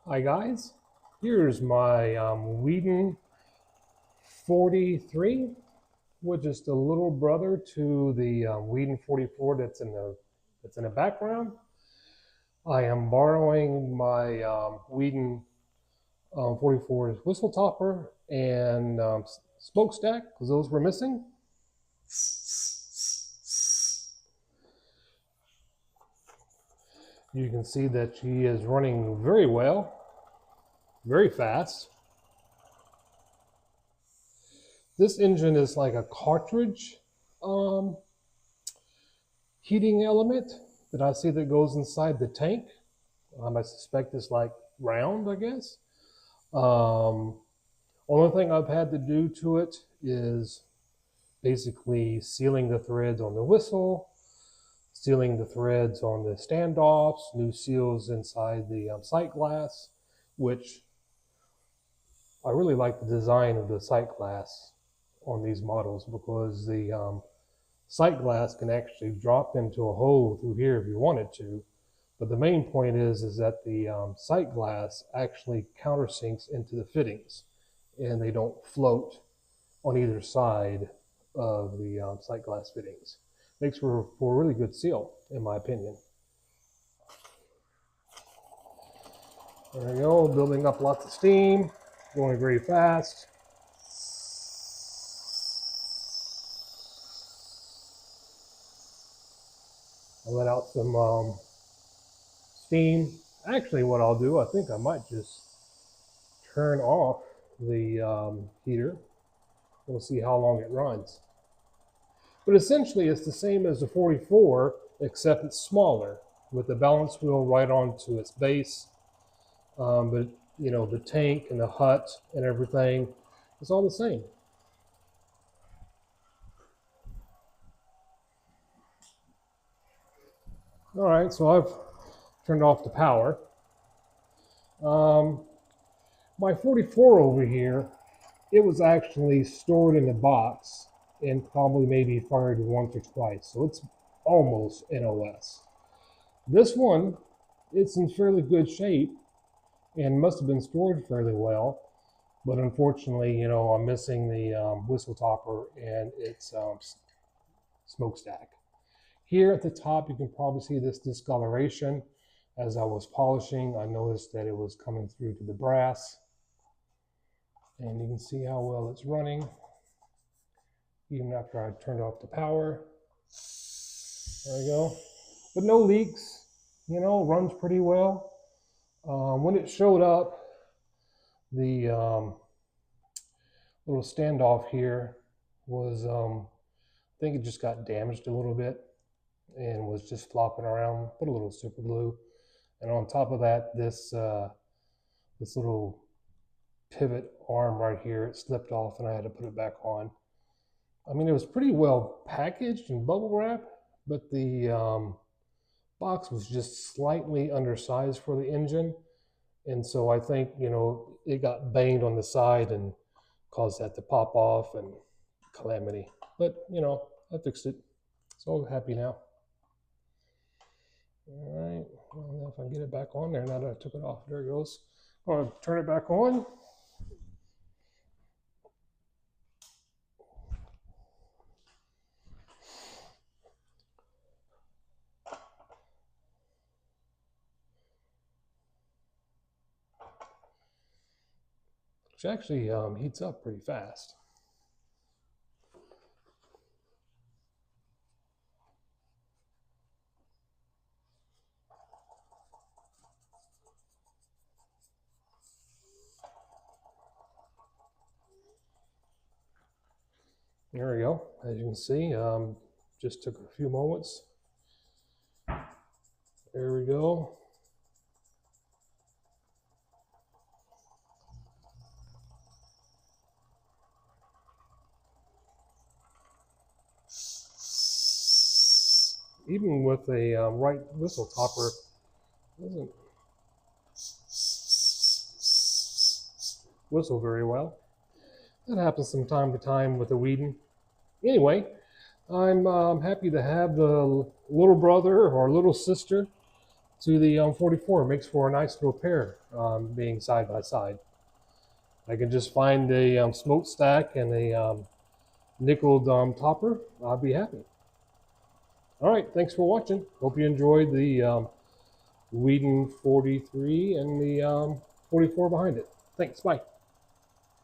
Hi guys, here's my Weeden 43, which is the little brother to the Weeden 44 that's in the background. I am borrowing my Weeden 44's whistle topper and smokestack because those were missing. You can see that she is running very well, very fast. This engine is like a cartridge heating element that I see that goes inside the tank. I suspect it's like round, I guess. Only thing I've had to do to it is basically sealing the threads on the whistle, sealing the threads on the standoffs, new seals inside the sight glass, which I really like the design of the sight glass on these models because the sight glass can actually drop into a hole through here if you wanted to. But the main point is that the sight glass actually countersinks into the fittings and they don't float on either side of the sight glass fittings. Makes for a really good seal, in my opinion. There we go, building up lots of steam, going very fast. I'll let out some steam. Actually, what I'll do, I think I might just turn off the heater. We'll see how long it runs. But essentially, it's the same as the 44, except it's smaller, with the balance wheel right onto its base. But you know, the tank and the hut and everything, it's all the same. All right, so I've turned off the power. My 44 over here, it was actually stored in a box and probably maybe fired once or twice, so it's almost NOS. This one, it's in fairly good shape and must have been stored fairly well, but unfortunately, you know, I'm missing the whistle topper and its smokestack. Here at the top, you can probably see this discoloration. As I was polishing, I noticed that it was coming through to the brass. And you can see how well it's running, even after I turned off the power. There we go. But no leaks, you know, runs pretty well. When it showed up, the little standoff here was, I think it just got damaged a little bit and was just flopping around. Put a little super glue. And on top of that, this little pivot arm right here, it slipped off and I had to put it back on. I mean, it was pretty well packaged in bubble wrap, but the box was just slightly undersized for the engine. And so I think, you know, it got banged on the side and caused that to pop off and calamity. But, you know, I fixed it. So I'm happy now. All right, well, if I can get it back on there now that I took it off. There it goes. I'm going to turn it back on. Which actually heats up pretty fast. There we go. As you can see, just took a few moments. There we go. Even with a right whistle topper, doesn't whistle very well. That happens from time to time with a Weeden. Anyway, I'm happy to have the little brother or little sister to the 44. It makes for a nice little pair, being side by side. I can just find a smokestack and a nickeled topper. I'll be happy. All right, thanks for watching. Hope you enjoyed the Weeden 43 and the 44 behind it. Thanks, bye.